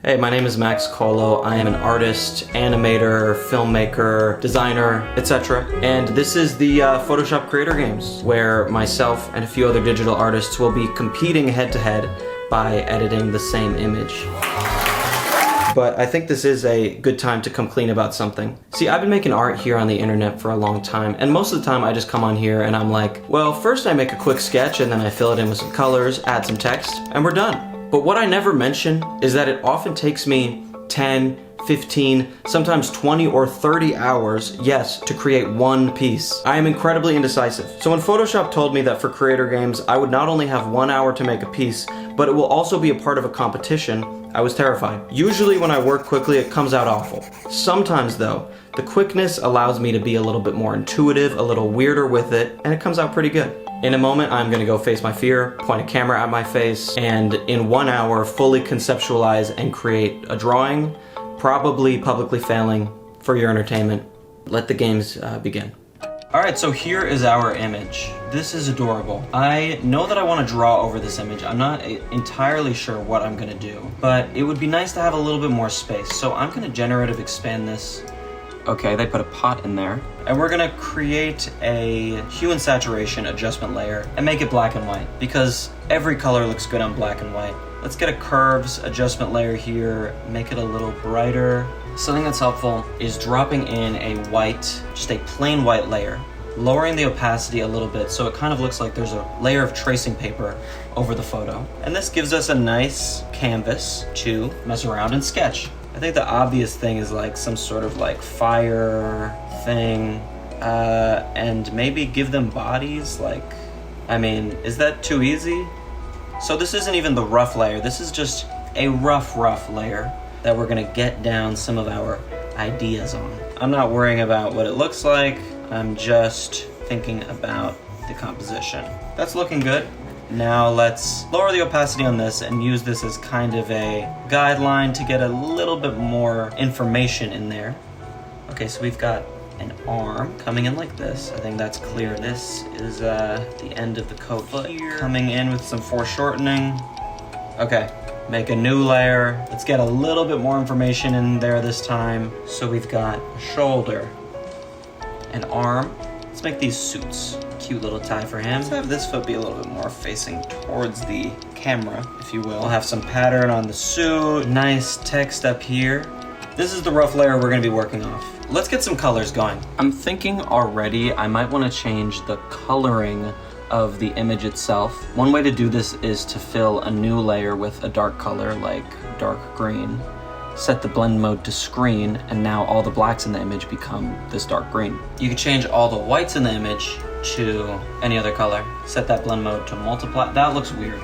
Hey, my name is Max Kolo. I am an artist, animator, filmmaker, designer, etc. And this is the Photoshop Creator Games, where myself and a few other digital artists will be competing head-to-head by editing the same image. But I think this is a good time to come clean about something. See, I've been making art here on the internet for a long time, and most of the time I just come on here and I'm like, well, first I make a quick sketch and then I fill it in with some colors, add some text, and we're done. But what I never mention is that it often takes me 10, 15, sometimes 20 or 30 hours, yes, to create one piece. I am incredibly indecisive. So when Photoshop told me that for Creator Games, I would not only have 1 hour to make a piece, but it will also be a part of a competition, I was terrified. Usually when I work quickly, it comes out awful. Sometimes though, the quickness allows me to be a little bit more intuitive, a little weirder with it, and it comes out pretty good. In a moment, I'm gonna go face my fear, point a camera at my face, and in 1 hour, fully conceptualize and create a drawing, probably publicly failing for your entertainment. Let the games begin. All right, so here is our image. This is adorable. I know that I want to draw over this image. I'm not entirely sure what I'm gonna do, but it would be nice to have a little bit more space. So I'm gonna generative expand this. Okay, they put a pot in there. And we're gonna create a hue and saturation adjustment layer and make it black and white because every color looks good on black and white. Let's get a curves adjustment layer here, make it a little brighter. Something that's helpful is dropping in a white, just a plain white layer, lowering the opacity a little bit so it kind of looks like there's a layer of tracing paper over the photo. And this gives us a nice canvas to mess around and sketch. I think the obvious thing is like some sort of like fire thing, and maybe give them bodies. Like, I mean, is that too easy? So this isn't even the rough layer. This is just a rough layer that we're gonna get down some of our ideas on. I'm not worrying about what it looks like. I'm just thinking about the composition. That's looking good. Now let's lower the opacity on this and use this as kind of a guideline to get a little bit more information in there. Okay, so we've got an arm coming in like this. I think that's clear. This is the end of the coat here. Coming in with some foreshortening. Okay, make a new layer. Let's get a little bit more information in there this time. So we've got a shoulder, an arm. Let's make these suits. Cute little tie for him. Let's have this foot be a little bit more facing towards the camera, if you will. We'll have some pattern on the suit. Nice text up here. This is the rough layer we're gonna be working off. Let's get some colors going. I'm thinking already I might wanna change the coloring of the image itself. One way to do this is to fill a new layer with a dark color, like dark green. Set the blend mode to screen, and now all the blacks in the image become this dark green. You can change all the whites in the image to any other color. Set that blend mode to multiply. That looks weird.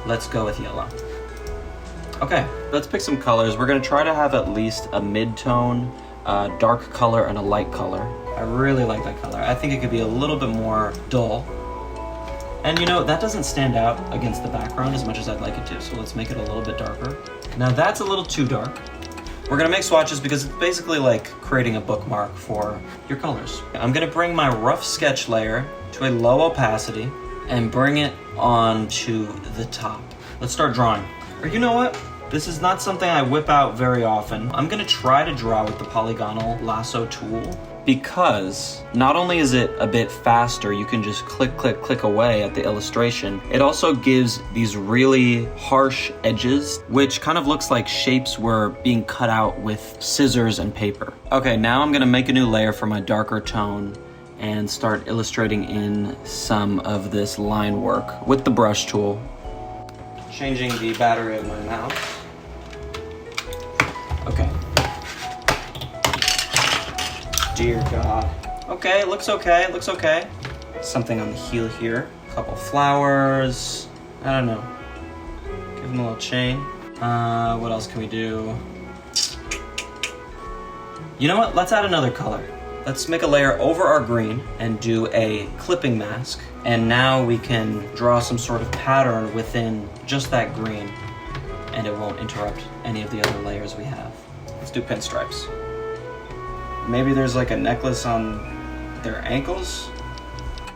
Let's go with yellow. Okay, let's pick some colors. We're gonna try to have at least a mid-tone, dark color, and a light color. I really like that color. I think it could be a little bit more dull. And you know, that doesn't stand out against the background as much as I'd like it to, so let's make it a little bit darker. Now that's a little too dark. We're gonna make swatches because it's basically like creating a bookmark for your colors. I'm gonna bring my rough sketch layer to a low opacity and bring it onto the top. Let's start drawing. Or you know what? This is not something I whip out very often. I'm gonna try to draw with the polygonal lasso tool because not only is it a bit faster, you can just click away at the illustration, it also gives these really harsh edges, which kind of looks like shapes were being cut out with scissors and paper. Okay, now I'm gonna make a new layer for my darker tone and start illustrating in some of this line work with the brush tool. Changing the battery of my mouse. Okay. Dear God. Okay, looks okay, looks okay. Something on the heel here. A couple flowers. I don't know. Give them a little chain. What else can we do? You know what? Let's add another color. Let's make a layer over our green and do a clipping mask. And now we can draw some sort of pattern within just that green, and it won't interrupt any of the other layers we have. Let's do pinstripes. Maybe there's like a necklace on their ankles.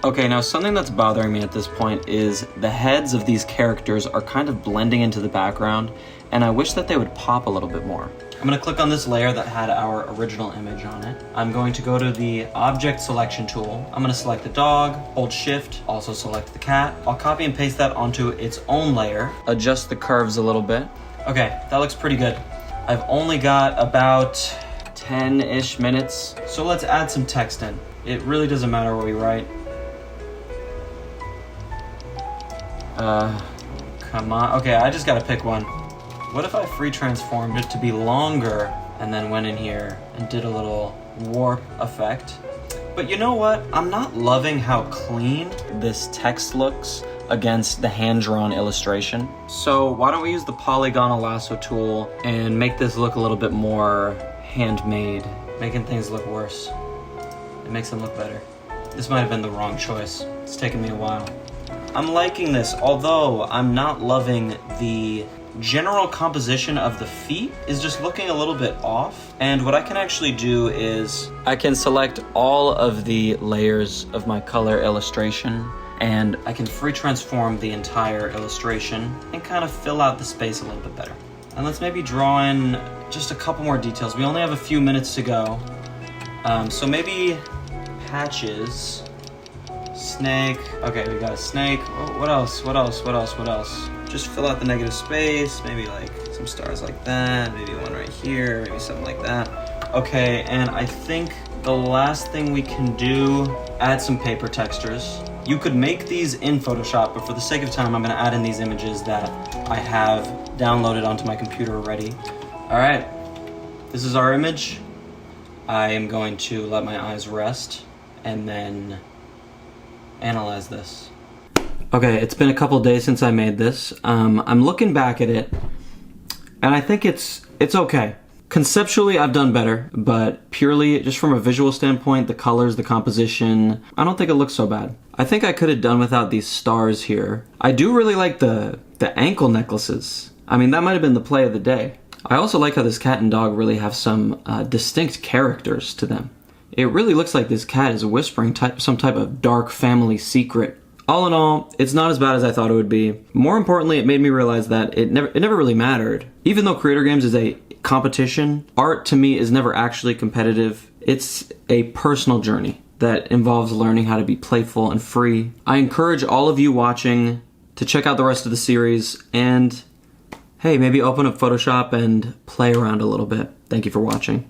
Okay, now something that's bothering me at this point is the heads of these characters are kind of blending into the background, and I wish that they would pop a little bit more. I'm gonna click on this layer that had our original image on it. I'm going to go to the object selection tool. I'm gonna select the dog, hold shift, also select the cat. I'll copy and paste that onto its own layer. Adjust the curves a little bit. Okay, that looks pretty good. I've only got about 10-ish minutes, so let's add some text in. It really doesn't matter what we write. Come on. Okay, I just gotta pick one. What if I free transformed it to be longer and then went in here and did a little warp effect? But you know what? I'm not loving how clean this text looks against the hand-drawn illustration. So why don't we use the polygonal lasso tool and make this look a little bit more handmade, making things look worse. It makes them look better. This might have been the wrong choice. It's taken me a while. I'm liking this, although I'm not loving the general composition of the feet is just looking a little bit off. And what I can actually do is I can select all of the layers of my color illustration, and I can free transform the entire illustration and kind of fill out the space a little bit better. And let's maybe draw in just a couple more details. We only have a few minutes to go. So maybe patches. Snake. Okay, we got a snake. Oh, what else? What else? What else? What else? Just fill out the negative space. Maybe like some stars like that. Maybe one right here. Maybe something like that. Okay, and I think the last thing we can do, add some paper textures. You could make these in Photoshop, but for the sake of time, I'm gonna add in these images that I have downloaded onto my computer already. All right, this is our image. I am going to let my eyes rest and then analyze this. Okay, it's been a couple days since I made this. I'm looking back at it, and I think it's okay. Conceptually, I've done better, but purely just from a visual standpoint, the colors, the composition, I don't think it looks so bad. I think I could have done without these stars here. I do really like the ankle necklaces. I mean, that might have been the play of the day. I also like how this cat and dog really have some distinct characters to them. It really looks like this cat is whispering some type of dark family secret. All in all, it's not as bad as I thought it would be. More importantly, it made me realize that it never really mattered. Even though Creator Games is a competition, art to me is never actually competitive. It's a personal journey that involves learning how to be playful and free. I encourage all of you watching to check out the rest of the series and, hey, maybe open up Photoshop and play around a little bit. Thank you for watching.